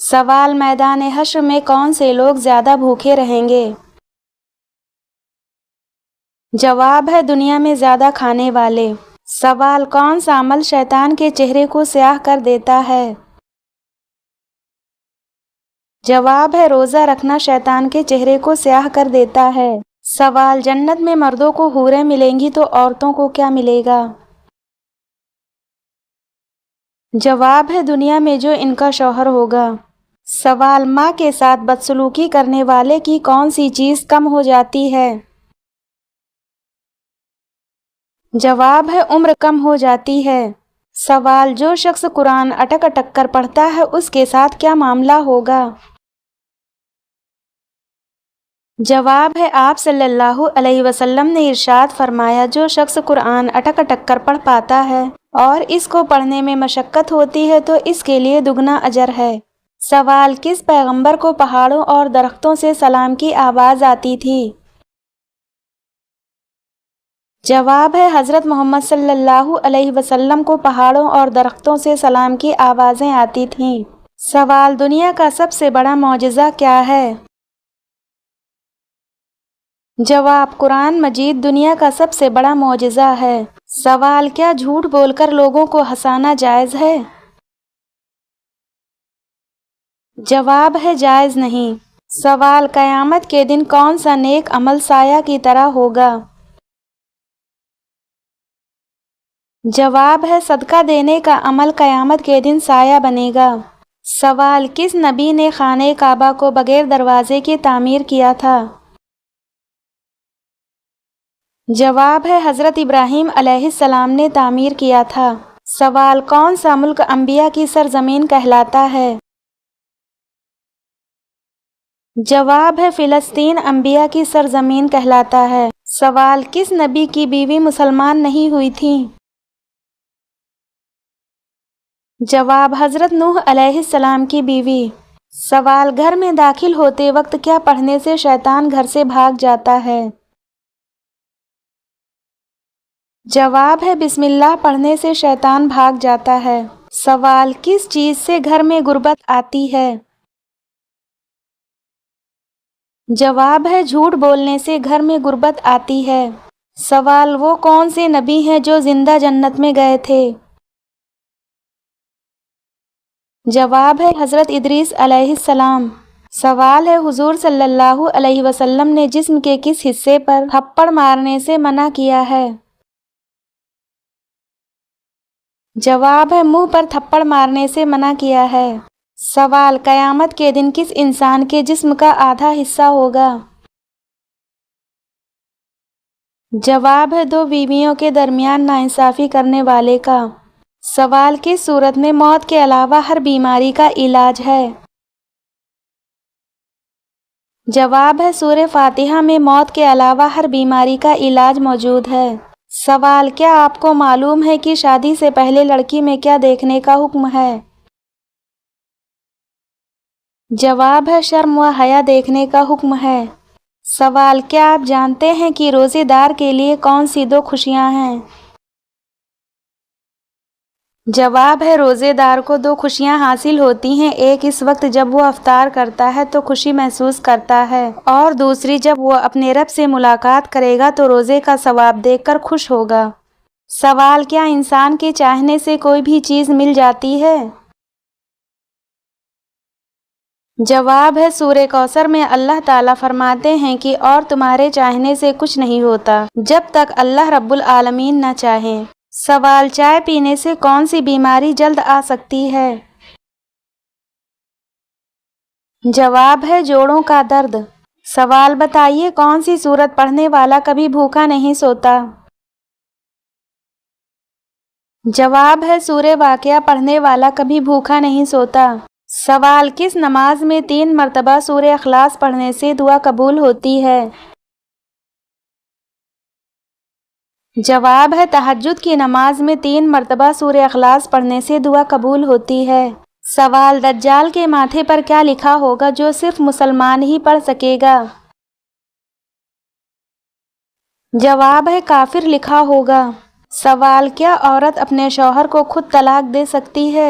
سوال میدان حشر میں کون سے لوگ زیادہ بھوکے رہیں گے؟ جواب ہے دنیا میں زیادہ کھانے والے۔ سوال کون سا عمل شیطان کے چہرے کو سیاہ کر دیتا ہے؟ جواب ہے روزہ رکھنا شیطان کے چہرے کو سیاہ کر دیتا ہے۔ سوال جنت میں مردوں کو حوریں ملیں گی تو عورتوں کو کیا ملے گا؟ جواب ہے دنیا میں جو ان کا شوہر ہوگا۔ سوال ماں کے ساتھ بدسلوکی کرنے والے کی کون سی چیز کم ہو جاتی ہے؟ جواب ہے عمر کم ہو جاتی ہے۔ سوال جو شخص قرآن اٹک اٹک کر پڑھتا ہے اس کے ساتھ کیا معاملہ ہوگا؟ جواب ہے آپ صلی اللہ علیہ وسلم نے ارشاد فرمایا جو شخص قرآن اٹک اٹک کر پڑھ پاتا ہے اور اس کو پڑھنے میں مشقت ہوتی ہے تو اس کے لیے دگنا اجر ہے۔ سوال کس پیغمبر کو پہاڑوں اور درختوں سے سلام کی آواز آتی تھی؟ جواب ہے حضرت محمد صلی اللہ علیہ وسلم کو پہاڑوں اور درختوں سے سلام کی آوازیں آتی تھیں۔ سوال دنیا کا سب سے بڑا معجزہ کیا ہے؟ جواب قرآن مجید دنیا کا سب سے بڑا معجزہ ہے۔ سوال کیا جھوٹ بول کر لوگوں کو ہنسانا جائز ہے؟ جواب ہے جائز نہیں۔ سوال قیامت کے دن کون سا نیک عمل سایہ کی طرح ہوگا؟ جواب ہے صدقہ دینے کا عمل قیامت کے دن سایہ بنے گا۔ سوال کس نبی نے خانہ کعبہ کو بغیر دروازے کی تعمیر کیا تھا؟ جواب ہے حضرت ابراہیم علیہ السلام نے تعمیر کیا تھا۔ سوال کون سا ملک انبیاء کی سرزمین کہلاتا ہے؟ جواب ہے فلسطین انبیاء کی سرزمین کہلاتا ہے۔ سوال کس نبی کی بیوی مسلمان نہیں ہوئی تھی؟ جواب حضرت نوح علیہ السلام کی بیوی۔ سوال گھر میں داخل ہوتے وقت کیا پڑھنے سے شیطان گھر سے بھاگ جاتا ہے؟ جواب ہے بسم اللہ پڑھنے سے شیطان بھاگ جاتا ہے۔ سوال کس چیز سے گھر میں غربت آتی ہے؟ جواب ہے جھوٹ بولنے سے گھر میں غربت آتی ہے۔ سوال وہ کون سے نبی ہیں جو زندہ جنت میں گئے تھے؟ جواب ہے حضرت ادریس علیہ السلام۔ سوال ہے حضور صلی اللہ علیہ وسلم نے جسم کے کس حصے پر تھپڑ مارنے سے منع کیا ہے؟ جواب ہے منہ پر تھپڑ مارنے سے منع کیا ہے۔ سوال قیامت کے دن کس انسان کے جسم کا آدھا حصہ ہوگا؟ جواب ہے دو بیویوں کے درمیان ناانصافی کرنے والے کا۔ سوال کس صورت میں موت کے علاوہ ہر بیماری کا علاج ہے؟ جواب ہے سورہ فاتحہ میں موت کے علاوہ ہر بیماری کا علاج موجود ہے۔ سوال کیا آپ کو معلوم ہے کہ شادی سے پہلے لڑکی میں کیا دیکھنے کا حکم ہے؟ جواب ہے شرم و حیا دیکھنے کا حکم ہے۔ سوال کیا آپ جانتے ہیں کہ روزے دار کے لیے کون سی دو خوشیاں ہیں؟ جواب ہے روزے دار کو دو خوشیاں حاصل ہوتی ہیں، ایک اس وقت جب وہ افطار کرتا ہے تو خوشی محسوس کرتا ہے اور دوسری جب وہ اپنے رب سے ملاقات کرے گا تو روزے کا ثواب دیکھ کر خوش ہوگا۔ سوال کیا انسان کے چاہنے سے کوئی بھی چیز مل جاتی ہے؟ جواب ہے سورہ کوثر میں اللہ تعالیٰ فرماتے ہیں کہ اور تمہارے چاہنے سے کچھ نہیں ہوتا جب تک اللہ رب العالمین نہ چاہیں۔ سوال چائے پینے سے کون سی بیماری جلد آ سکتی ہے؟ جواب ہے جوڑوں کا درد۔ سوال بتائیے کون سی سورت پڑھنے والا کبھی بھوکا نہیں سوتا؟ جواب ہے سورہ واقعہ پڑھنے والا کبھی بھوکا نہیں سوتا۔ سوال کس نماز میں 3 مرتبہ سورہ اخلاص پڑھنے سے دعا قبول ہوتی ہے؟ جواب ہے تہجد کی نماز میں 3 مرتبہ سورہ اخلاص پڑھنے سے دعا قبول ہوتی ہے۔ سوال دجال کے ماتھے پر کیا لکھا ہوگا جو صرف مسلمان ہی پڑھ سکے گا؟ جواب ہے کافر لکھا ہوگا۔ سوال کیا عورت اپنے شوہر کو خود طلاق دے سکتی ہے؟